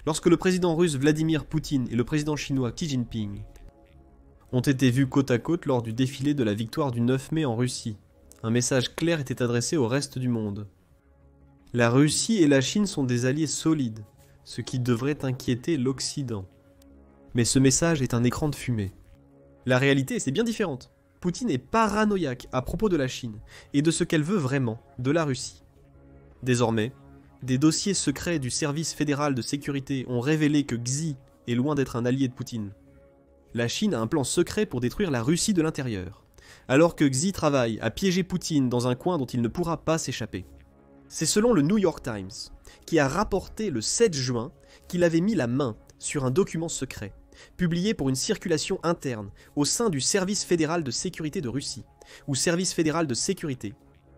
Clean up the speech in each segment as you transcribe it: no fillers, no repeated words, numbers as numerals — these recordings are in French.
Lorsque le président russe Vladimir Poutine et le président chinois Xi Jinping ont été vus côte à côte lors du défilé de la victoire du 9 mai en Russie, un message clair était adressé au reste du monde. La Russie et la Chine sont des alliés solides, ce qui devrait inquiéter l'Occident. Mais ce message est un écran de fumée. La réalité, c'est bien différente. Poutine est paranoïaque à propos de la Chine et de ce qu'elle veut vraiment de la Russie. Désormais, des dossiers secrets du service fédéral de sécurité ont révélé que Xi est loin d'être un allié de Poutine. La Chine a un plan secret pour détruire la Russie de l'intérieur, alors que Xi travaille à piéger Poutine dans un coin dont il ne pourra pas s'échapper. C'est selon le New York Times, qui a rapporté le 7 juin qu'il avait mis la main sur un document secret, publié pour une circulation interne au sein du Service fédéral de sécurité de Russie, ou Service fédéral de sécurité.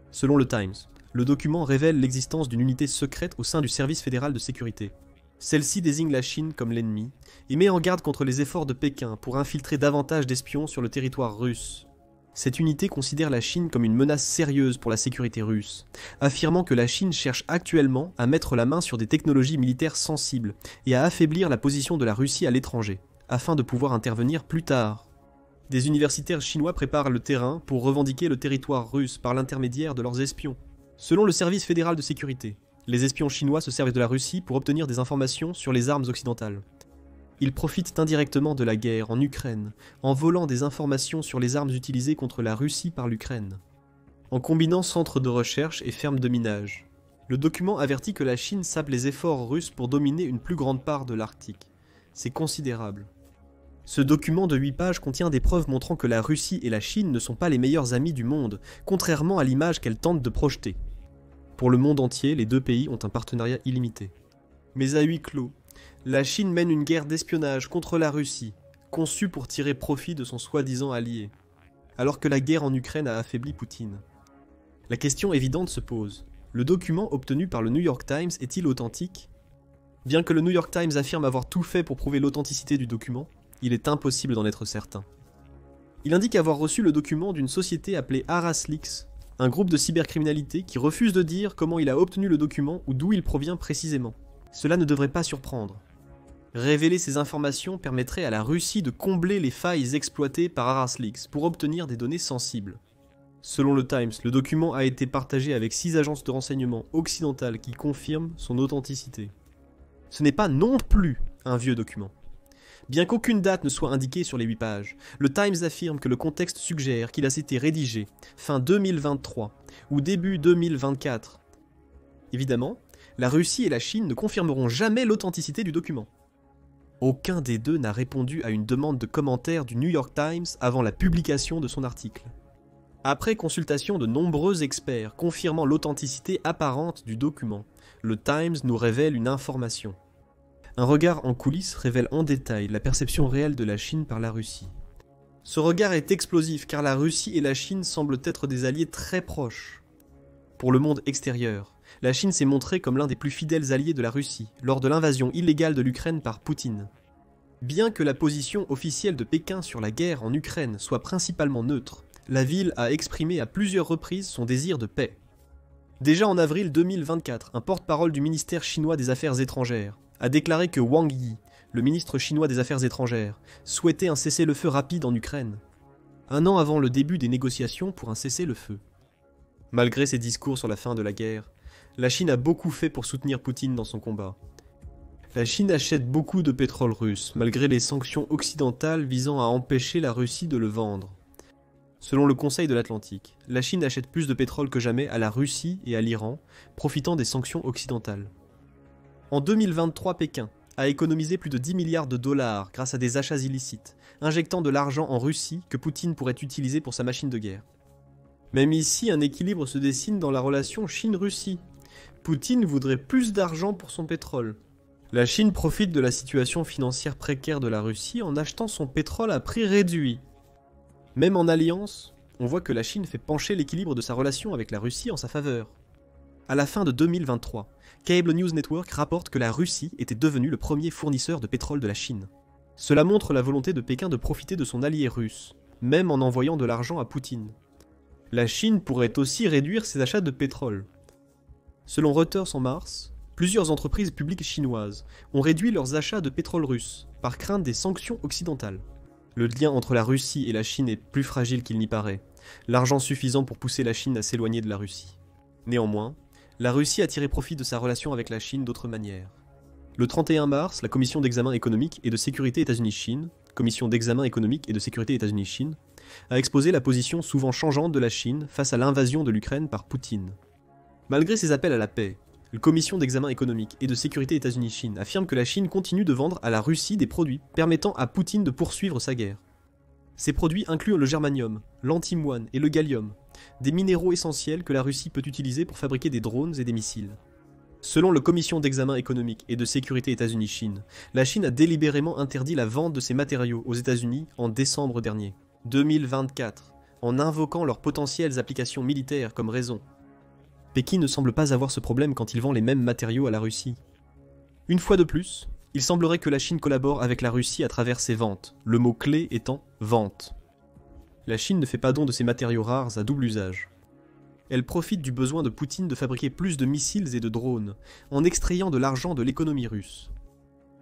Selon le Times, le document révèle l'existence d'une unité secrète au sein du Service fédéral de sécurité. Celle-ci désigne la Chine comme l'ennemi et met en garde contre les efforts de Pékin pour infiltrer davantage d'espions sur le territoire russe. Cette unité considère la Chine comme une menace sérieuse pour la sécurité russe, affirmant que la Chine cherche actuellement à mettre la main sur des technologies militaires sensibles et à affaiblir la position de la Russie à l'étranger, afin de pouvoir intervenir plus tard. Des universitaires chinois préparent le terrain pour revendiquer le territoire russe par l'intermédiaire de leurs espions. Selon le Service fédéral de sécurité, les espions chinois se servent de la Russie pour obtenir des informations sur les armes occidentales. Ils profitent indirectement de la guerre en Ukraine, en volant des informations sur les armes utilisées contre la Russie par l'Ukraine, en combinant centres de recherche et fermes de minage. Le document avertit que la Chine sape les efforts russes pour dominer une plus grande part de l'Arctique. C'est considérable. Ce document de 8 pages contient des preuves montrant que la Russie et la Chine ne sont pas les meilleurs amis du monde, contrairement à l'image qu'elles tentent de projeter. Pour le monde entier, les deux pays ont un partenariat illimité. Mais à huis clos, la Chine mène une guerre d'espionnage contre la Russie, conçue pour tirer profit de son soi-disant allié, alors que la guerre en Ukraine a affaibli Poutine. La question évidente se pose. Le document obtenu par le New York Times est-il authentique ? Bien que le New York Times affirme avoir tout fait pour prouver l'authenticité du document, il est impossible d'en être certain. Il indique avoir reçu le document d'une société appelée Araslix, un groupe de cybercriminalité qui refuse de dire comment il a obtenu le document ou d'où il provient précisément. Cela ne devrait pas surprendre. Révéler ces informations permettrait à la Russie de combler les failles exploitées par Araslix pour obtenir des données sensibles. Selon le Times, le document a été partagé avec 6 agences de renseignement occidentales qui confirment son authenticité. Ce n'est pas non plus un vieux document. Bien qu'aucune date ne soit indiquée sur les 8 pages, le Times affirme que le contexte suggère qu'il a été rédigé fin 2023 ou début 2024. Évidemment, la Russie et la Chine ne confirmeront jamais l'authenticité du document. Aucun des deux n'a répondu à une demande de commentaire du New York Times avant la publication de son article. Après consultation de nombreux experts confirmant l'authenticité apparente du document, le Times nous révèle une information. Un regard en coulisses révèle en détail la perception réelle de la Chine par la Russie. Ce regard est explosif car la Russie et la Chine semblent être des alliés très proches. Pour le monde extérieur, la Chine s'est montrée comme l'un des plus fidèles alliés de la Russie lors de l'invasion illégale de l'Ukraine par Poutine. Bien que la position officielle de Pékin sur la guerre en Ukraine soit principalement neutre, la ville a exprimé à plusieurs reprises son désir de paix. Déjà en avril 2024, un porte-parole du ministère chinois des Affaires étrangères a déclaré que Wang Yi, le ministre chinois des Affaires étrangères, souhaitait un cessez-le-feu rapide en Ukraine, un an avant le début des négociations pour un cessez-le-feu. Malgré ses discours sur la fin de la guerre, la Chine a beaucoup fait pour soutenir Poutine dans son combat. La Chine achète beaucoup de pétrole russe, malgré les sanctions occidentales visant à empêcher la Russie de le vendre. Selon le Conseil de l'Atlantique, la Chine achète plus de pétrole que jamais à la Russie et à l'Iran, profitant des sanctions occidentales. En 2023, Pékin a économisé plus de 10 milliards de dollars grâce à des achats illicites, injectant de l'argent en Russie que Poutine pourrait utiliser pour sa machine de guerre. Même ici, un équilibre se dessine dans la relation Chine-Russie. Poutine voudrait plus d'argent pour son pétrole. La Chine profite de la situation financière précaire de la Russie en achetant son pétrole à prix réduit. Même en alliance, on voit que la Chine fait pencher l'équilibre de sa relation avec la Russie en sa faveur. À la fin de 2023, Cable News Network rapporte que la Russie était devenue le premier fournisseur de pétrole de la Chine. Cela montre la volonté de Pékin de profiter de son allié russe, même en envoyant de l'argent à Poutine. La Chine pourrait aussi réduire ses achats de pétrole. Selon Reuters en mars, Plusieurs entreprises publiques chinoises ont réduit leurs achats de pétrole russe par crainte des sanctions occidentales. Le lien entre la Russie et la Chine est plus fragile qu'il n'y paraît, l'argent suffisant pour pousser la Chine à s'éloigner de la Russie. Néanmoins, la Russie a tiré profit de sa relation avec la Chine d'autres manières. Le 31 mars, la Commission d'examen économique et de sécurité États-Unis-Chine, Commission d'examen économique et de sécurité États-Unis-Chine, a exposé la position souvent changeante de la Chine face à l'invasion de l'Ukraine par Poutine. Malgré ses appels à la paix, la Commission d'examen économique et de sécurité États-Unis-Chine affirme que la Chine continue de vendre à la Russie des produits permettant à Poutine de poursuivre sa guerre. Ces produits incluent le germanium, l'antimoine et le gallium, des minéraux essentiels que la Russie peut utiliser pour fabriquer des drones et des missiles. Selon la Commission d'examen économique et de sécurité États-Unis-Chine, la Chine a délibérément interdit la vente de ces matériaux aux États-Unis en décembre dernier, 2024, en invoquant leurs potentielles applications militaires comme raison. Pékin ne semble pas avoir ce problème quand il vend les mêmes matériaux à la Russie. Une fois de plus, il semblerait que la Chine collabore avec la Russie à travers ses ventes, le mot clé étant « vente ». La Chine ne fait pas don de ces matériaux rares à double usage. Elle profite du besoin de Poutine de fabriquer plus de missiles et de drones, en extrayant de l'argent de l'économie russe.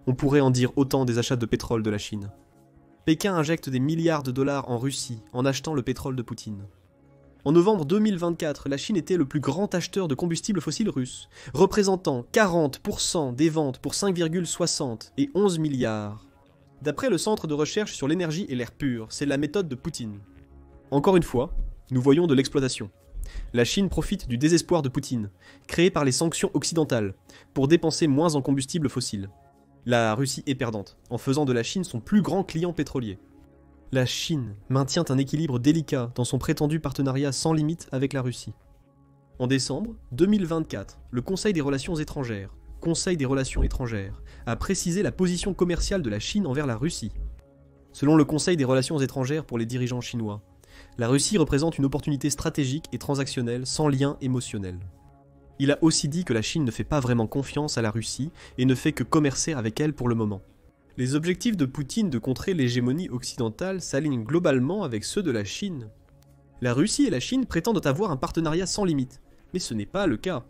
On pourrait en dire autant des achats de pétrole de la Chine. Pékin injecte des milliards de dollars en Russie en achetant le pétrole de Poutine. En novembre 2024, la Chine était le plus grand acheteur de combustible fossile russe, représentant 40% des ventes pour 5,60 et 11 milliards. D'après le Centre de recherche sur l'énergie et l'air pur, c'est la méthode de Poutine. Encore une fois, nous voyons de l'exploitation. La Chine profite du désespoir de Poutine, créé par les sanctions occidentales, pour dépenser moins en combustible fossile. La Russie est perdante, en faisant de la Chine son plus grand client pétrolier. La Chine maintient un équilibre délicat dans son prétendu partenariat sans limite avec la Russie. En décembre 2024, le Conseil des Relations étrangères, a précisé la position commerciale de la Chine envers la Russie. Selon le Conseil des Relations étrangères pour les dirigeants chinois, la Russie représente une opportunité stratégique et transactionnelle sans lien émotionnel. Il a aussi dit que la Chine ne fait pas vraiment confiance à la Russie et ne fait que commercer avec elle pour le moment. Les objectifs de Poutine de contrer l'hégémonie occidentale s'alignent globalement avec ceux de la Chine. La Russie et la Chine prétendent avoir un partenariat sans limite, mais ce n'est pas le cas.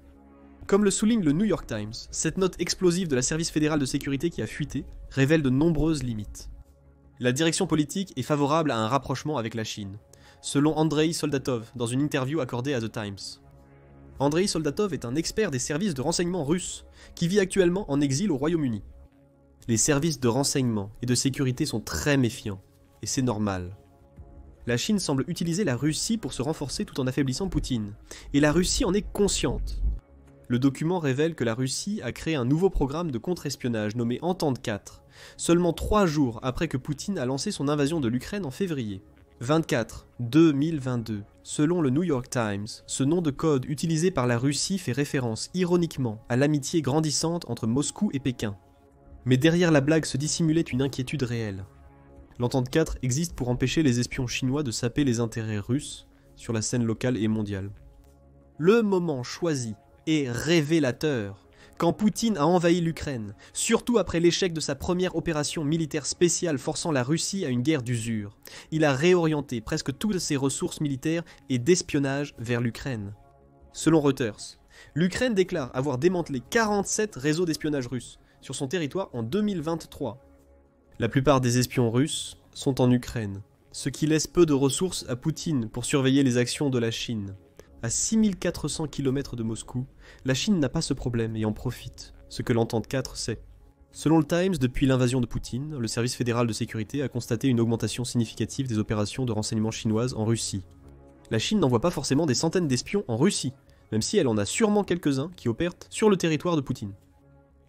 Comme le souligne le New York Times, cette note explosive de la Service fédéral de sécurité qui a fuité révèle de nombreuses limites. La direction politique est favorable à un rapprochement avec la Chine, selon Andrei Soldatov dans une interview accordée à The Times. Andrei Soldatov est un expert des services de renseignement russes, qui vit actuellement en exil au Royaume-Uni. Les services de renseignement et de sécurité sont très méfiants, et c'est normal. La Chine semble utiliser la Russie pour se renforcer tout en affaiblissant Poutine, et la Russie en est consciente. Le document révèle que la Russie a créé un nouveau programme de contre-espionnage nommé Entente 4, seulement 3 jours après que Poutine a lancé son invasion de l'Ukraine en février. 24 2022. Selon le New York Times, ce nom de code utilisé par la Russie fait référence ironiquement à l'amitié grandissante entre Moscou et Pékin. Mais derrière la blague se dissimulait une inquiétude réelle. L'Entente 4 existe pour empêcher les espions chinois de saper les intérêts russes sur la scène locale et mondiale. Le moment choisi est révélateur. Quand Poutine a envahi l'Ukraine, surtout après l'échec de sa première opération militaire spéciale forçant la Russie à une guerre d'usure, il a réorienté presque toutes ses ressources militaires et d'espionnage vers l'Ukraine. Selon Reuters, l'Ukraine déclare avoir démantelé 47 réseaux d'espionnage russes sur son territoire en 2023. La plupart des espions russes sont en Ukraine, ce qui laisse peu de ressources à Poutine pour surveiller les actions de la Chine. À 6400 km de Moscou, la Chine n'a pas ce problème et en profite, ce que l'Entente 4 sait. Selon le Times, depuis l'invasion de Poutine, le service fédéral de sécurité a constaté une augmentation significative des opérations de renseignement chinoises en Russie. La Chine n'envoie pas forcément des centaines d'espions en Russie, même si elle en a sûrement quelques-uns qui opèrent sur le territoire de Poutine.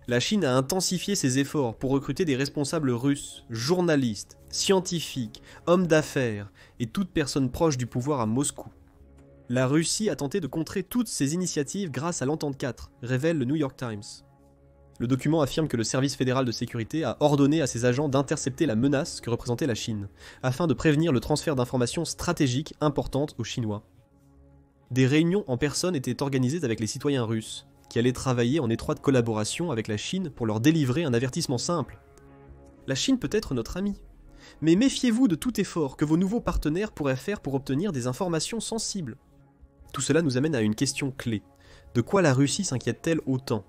La Chine a intensifié ses efforts pour recruter des responsables russes, journalistes, scientifiques, hommes d'affaires et toute personne proche du pouvoir à Moscou. La Russie a tenté de contrer toutes ces initiatives grâce à l'Entente 4, révèle le New York Times. Le document affirme que le service fédéral de sécurité a ordonné à ses agents d'intercepter la menace que représentait la Chine, afin de prévenir le transfert d'informations stratégiques importantes aux Chinois. Des réunions en personne étaient organisées avec les citoyens russes, qui allaient travailler en étroite collaboration avec la Chine pour leur délivrer un avertissement simple. La Chine peut être notre amie, mais méfiez-vous de tout effort que vos nouveaux partenaires pourraient faire pour obtenir des informations sensibles. Tout cela nous amène à une question clé. De quoi la Russie s'inquiète-t-elle autant ?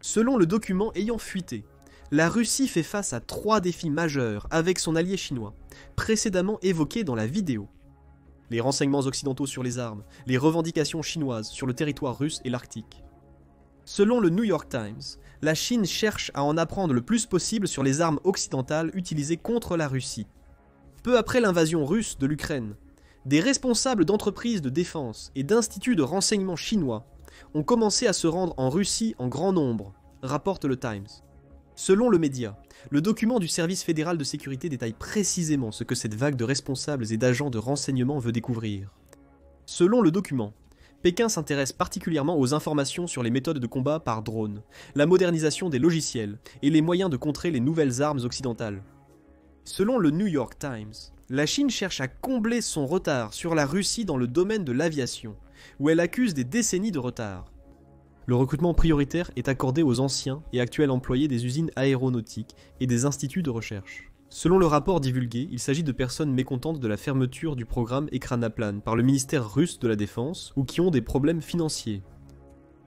Selon le document ayant fuité, la Russie fait face à 3 défis majeurs avec son allié chinois, précédemment évoqués dans la vidéo. Les renseignements occidentaux sur les armes, les revendications chinoises sur le territoire russe et l'Arctique. Selon le New York Times, la Chine cherche à en apprendre le plus possible sur les armes occidentales utilisées contre la Russie. Peu après l'invasion russe de l'Ukraine, des responsables d'entreprises de défense et d'instituts de renseignement chinois ont commencé à se rendre en Russie en grand nombre, rapporte le Times. Selon le média, le document du Service fédéral de sécurité détaille précisément ce que cette vague de responsables et d'agents de renseignement veut découvrir. Selon le document, Pékin s'intéresse particulièrement aux informations sur les méthodes de combat par drone, la modernisation des logiciels et les moyens de contrer les nouvelles armes occidentales. Selon le New York Times, la Chine cherche à combler son retard sur la Russie dans le domaine de l'aviation, où elle accuse des décennies de retard. Le recrutement prioritaire est accordé aux anciens et actuels employés des usines aéronautiques et des instituts de recherche. Selon le rapport divulgué, il s'agit de personnes mécontentes de la fermeture du programme Ekranaplan par le ministère russe de la Défense ou qui ont des problèmes financiers.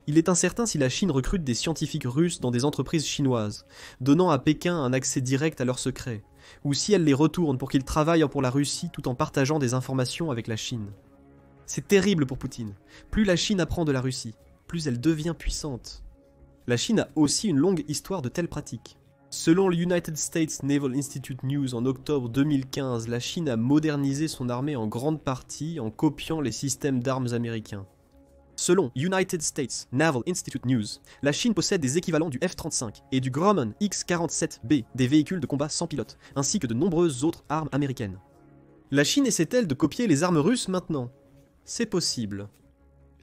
Il est incertain si la Chine recrute des scientifiques russes dans des entreprises chinoises, donnant à Pékin un accès direct à leurs secrets, ou si elle les retourne pour qu'ils travaillent pour la Russie tout en partageant des informations avec la Chine. C'est terrible pour Poutine. Plus la Chine apprend de la Russie, plus elle devient puissante. La Chine a aussi une longue histoire de telles pratiques. Selon le United States Naval Institute News en octobre 2015, la Chine a modernisé son armée en grande partie en copiant les systèmes d'armes américains. Selon United States Naval Institute News, la Chine possède des équivalents du F-35 et du Grumman X-47B, des véhicules de combat sans pilote, ainsi que de nombreuses autres armes américaines. La Chine essaie-t-elle de copier les armes russes maintenant ? C'est possible.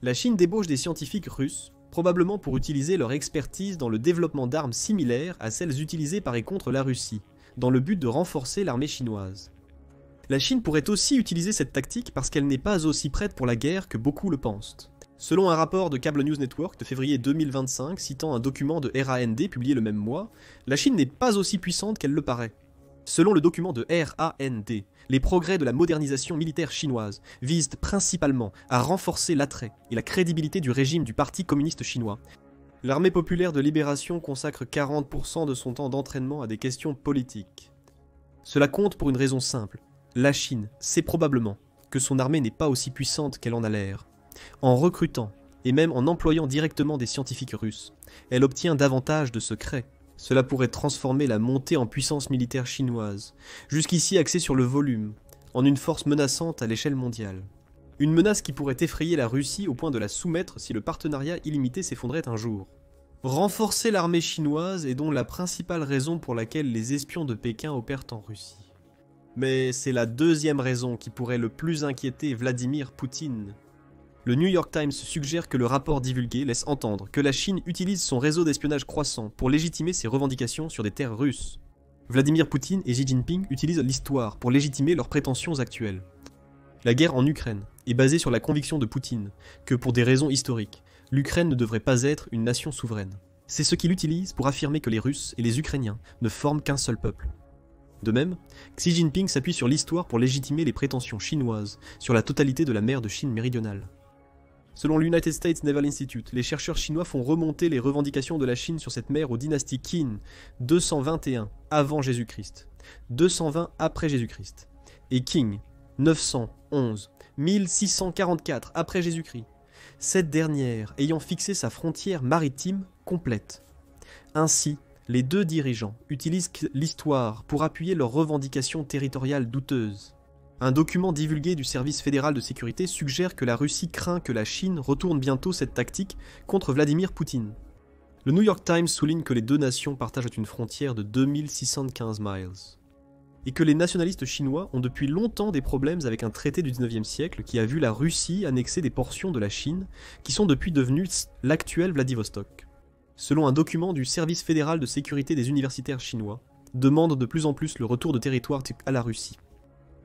La Chine débauche des scientifiques russes, probablement pour utiliser leur expertise dans le développement d'armes similaires à celles utilisées par et contre la Russie, dans le but de renforcer l'armée chinoise. La Chine pourrait aussi utiliser cette tactique parce qu'elle n'est pas aussi prête pour la guerre que beaucoup le pensent. Selon un rapport de Cable News Network de février 2025 citant un document de RAND publié le même mois, la Chine n'est pas aussi puissante qu'elle le paraît. Selon le document de RAND, les progrès de la modernisation militaire chinoise visent principalement à renforcer l'attrait et la crédibilité du régime du Parti communiste chinois. L'armée populaire de libération consacre 40% de son temps d'entraînement à des questions politiques. Cela compte pour une raison simple. La Chine sait probablement que son armée n'est pas aussi puissante qu'elle en a l'air. En recrutant, et même en employant directement des scientifiques russes, elle obtient davantage de secrets. Cela pourrait transformer la montée en puissance militaire chinoise, jusqu'ici axée sur le volume, en une force menaçante à l'échelle mondiale. Une menace qui pourrait effrayer la Russie au point de la soumettre si le partenariat illimité s'effondrait un jour. Renforcer l'armée chinoise est donc la principale raison pour laquelle les espions de Pékin opèrent en Russie. Mais c'est la deuxième raison qui pourrait le plus inquiéter Vladimir Poutine. Le New York Times suggère que le rapport divulgué laisse entendre que la Chine utilise son réseau d'espionnage croissant pour légitimer ses revendications sur des terres russes. Vladimir Poutine et Xi Jinping utilisent l'histoire pour légitimer leurs prétentions actuelles. La guerre en Ukraine est basée sur la conviction de Poutine que, pour des raisons historiques, l'Ukraine ne devrait pas être une nation souveraine. C'est ce qu'il utilise pour affirmer que les Russes et les Ukrainiens ne forment qu'un seul peuple. De même, Xi Jinping s'appuie sur l'histoire pour légitimer les prétentions chinoises sur la totalité de la mer de Chine méridionale. Selon l'United States Naval Institute, les chercheurs chinois font remonter les revendications de la Chine sur cette mer aux dynasties Qin, 221 avant Jésus-Christ, 220 après Jésus-Christ, et Qing, 911, 1644 après Jésus-Christ, cette dernière ayant fixé sa frontière maritime complète. Ainsi, les deux dirigeants utilisent l'histoire pour appuyer leurs revendications territoriales douteuses. Un document divulgué du Service fédéral de sécurité suggère que la Russie craint que la Chine retourne bientôt cette tactique contre Vladimir Poutine. Le New York Times souligne que les deux nations partagent une frontière de 2615 miles, et que les nationalistes chinois ont depuis longtemps des problèmes avec un traité du 19e siècle qui a vu la Russie annexer des portions de la Chine qui sont depuis devenues l'actuel Vladivostok. Selon un document du Service fédéral de sécurité des universitaires chinois, demande de plus en plus le retour de territoire à la Russie.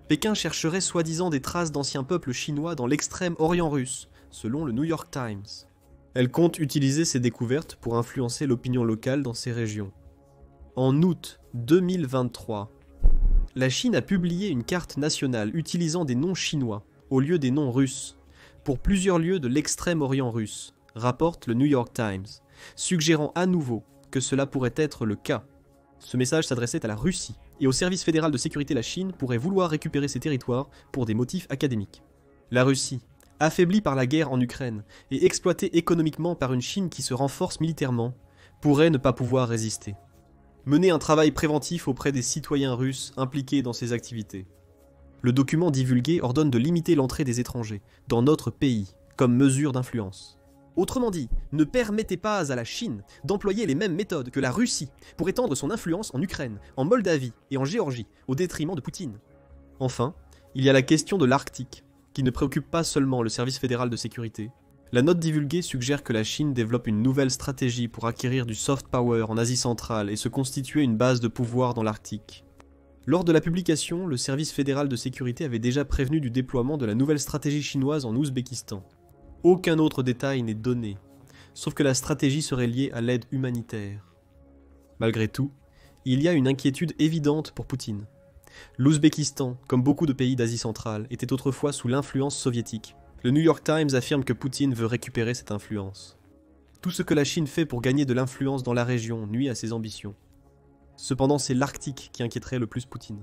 Pékin chercherait soi-disant des traces d'anciens peuples chinois dans l'extrême orient russe, selon le New York Times. Elle compte utiliser ces découvertes pour influencer l'opinion locale dans ces régions. En août 2023, la Chine a publié une carte nationale utilisant des noms chinois au lieu des noms russes pour plusieurs lieux de l'extrême orient russe, rapporte le New York Times, suggérant à nouveau que cela pourrait être le cas. Ce message s'adressait à la Russie, et au service fédéral de sécurité la Chine pourrait vouloir récupérer ces territoires pour des motifs académiques. La Russie, affaiblie par la guerre en Ukraine et exploitée économiquement par une Chine qui se renforce militairement, pourrait ne pas pouvoir résister. Mener un travail préventif auprès des citoyens russes impliqués dans ces activités. Le document divulgué ordonne de limiter l'entrée des étrangers dans notre pays, comme mesure d'influence. Autrement dit, ne permettez pas à la Chine d'employer les mêmes méthodes que la Russie pour étendre son influence en Ukraine, en Moldavie et en Géorgie, au détriment de Poutine. Enfin, il y a la question de l'Arctique, qui ne préoccupe pas seulement le service fédéral de sécurité. La note divulguée suggère que la Chine développe une nouvelle stratégie pour acquérir du soft power en Asie centrale et se constituer une base de pouvoir dans l'Arctique. Lors de la publication, le service fédéral de sécurité avait déjà prévenu du déploiement de la nouvelle stratégie chinoise en Ouzbékistan. Aucun autre détail n'est donné, sauf que la stratégie serait liée à l'aide humanitaire. Malgré tout, il y a une inquiétude évidente pour Poutine. L'Ouzbékistan, comme beaucoup de pays d'Asie centrale, était autrefois sous l'influence soviétique. Le New York Times affirme que Poutine veut récupérer cette influence. Tout ce que la Chine fait pour gagner de l'influence dans la région nuit à ses ambitions. Cependant, c'est l'Arctique qui inquiéterait le plus Poutine.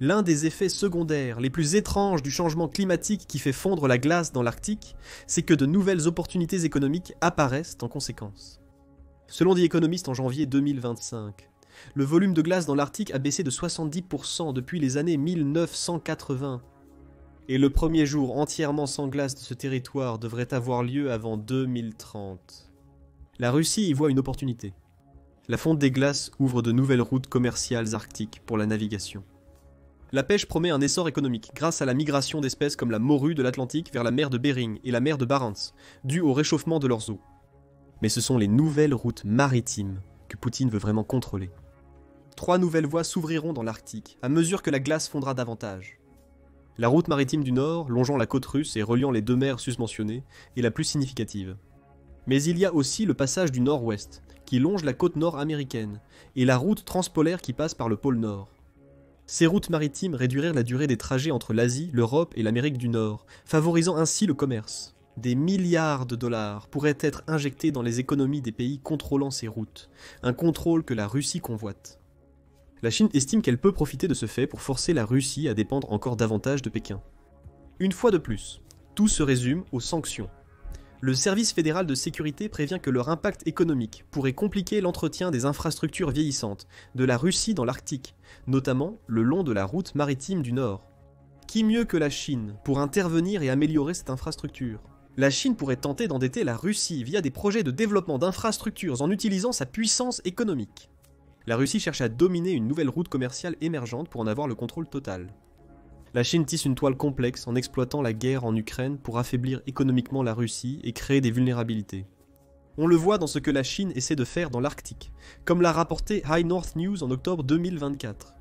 L'un des effets secondaires les plus étranges du changement climatique qui fait fondre la glace dans l'Arctique, c'est que de nouvelles opportunités économiques apparaissent en conséquence. Selon The Economist en janvier 2025, le volume de glace dans l'Arctique a baissé de 70% depuis les années 1980. Et le premier jour entièrement sans glace de ce territoire devrait avoir lieu avant 2030. La Russie y voit une opportunité. La fonte des glaces ouvre de nouvelles routes commerciales arctiques pour la navigation. La pêche promet un essor économique grâce à la migration d'espèces comme la morue de l'Atlantique vers la mer de Bering et la mer de Barents, due au réchauffement de leurs eaux. Mais ce sont les nouvelles routes maritimes que Poutine veut vraiment contrôler. 3 nouvelles voies s'ouvriront dans l'Arctique à mesure que la glace fondra davantage. La route maritime du Nord, longeant la côte russe et reliant les 2 mers susmentionnées, est la plus significative. Mais il y a aussi le passage du Nord-Ouest, qui longe la côte nord-américaine, et la route transpolaire qui passe par le pôle Nord. Ces routes maritimes réduiraient la durée des trajets entre l'Asie, l'Europe et l'Amérique du Nord, favorisant ainsi le commerce. Des milliards de dollars pourraient être injectés dans les économies des pays contrôlant ces routes, un contrôle que la Russie convoite. La Chine estime qu'elle peut profiter de ce fait pour forcer la Russie à dépendre encore davantage de Pékin. Une fois de plus, tout se résume aux sanctions. Le service fédéral de sécurité prévient que leur impact économique pourrait compliquer l'entretien des infrastructures vieillissantes de la Russie dans l'Arctique, notamment le long de la route maritime du Nord. Qui mieux que la Chine pour intervenir et améliorer cette infrastructure ? La Chine pourrait tenter d'endetter la Russie via des projets de développement d'infrastructures en utilisant sa puissance économique. La Russie cherche à dominer une nouvelle route commerciale émergente pour en avoir le contrôle total. La Chine tisse une toile complexe en exploitant la guerre en Ukraine pour affaiblir économiquement la Russie et créer des vulnérabilités. On le voit dans ce que la Chine essaie de faire dans l'Arctique, comme l'a rapporté High North News en octobre 2024.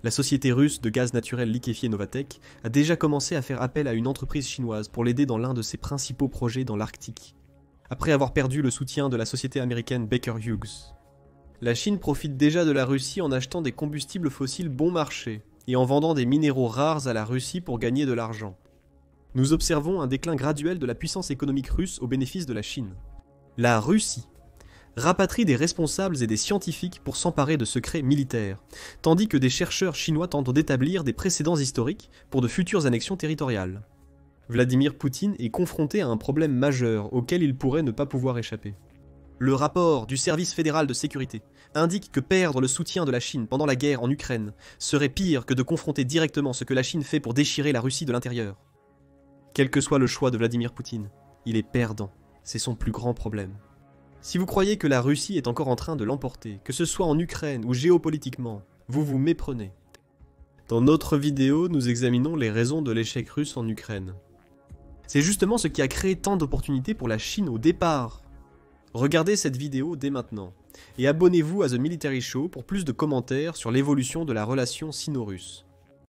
La société russe de gaz naturel liquéfié Novatek a déjà commencé à faire appel à une entreprise chinoise pour l'aider dans l'un de ses principaux projets dans l'Arctique, après avoir perdu le soutien de la société américaine Baker Hughes. La Chine profite déjà de la Russie en achetant des combustibles fossiles bon marché, et en vendant des minéraux rares à la Russie pour gagner de l'argent. Nous observons un déclin graduel de la puissance économique russe au bénéfice de la Chine. La Russie rapatrie des responsables et des scientifiques pour s'emparer de secrets militaires, tandis que des chercheurs chinois tentent d'établir des précédents historiques pour de futures annexions territoriales. Vladimir Poutine est confronté à un problème majeur auquel il pourrait ne pas pouvoir échapper. Le rapport du service fédéral de sécurité indique que perdre le soutien de la Chine pendant la guerre en Ukraine serait pire que de confronter directement ce que la Chine fait pour déchirer la Russie de l'intérieur. Quel que soit le choix de Vladimir Poutine, il est perdant. C'est son plus grand problème. Si vous croyez que la Russie est encore en train de l'emporter, que ce soit en Ukraine ou géopolitiquement, vous vous méprenez. Dans notre vidéo, nous examinons les raisons de l'échec russe en Ukraine. C'est justement ce qui a créé tant d'opportunités pour la Chine au départ. Regardez cette vidéo dès maintenant, et abonnez-vous à The Military Show pour plus de commentaires sur l'évolution de la relation sino-russe.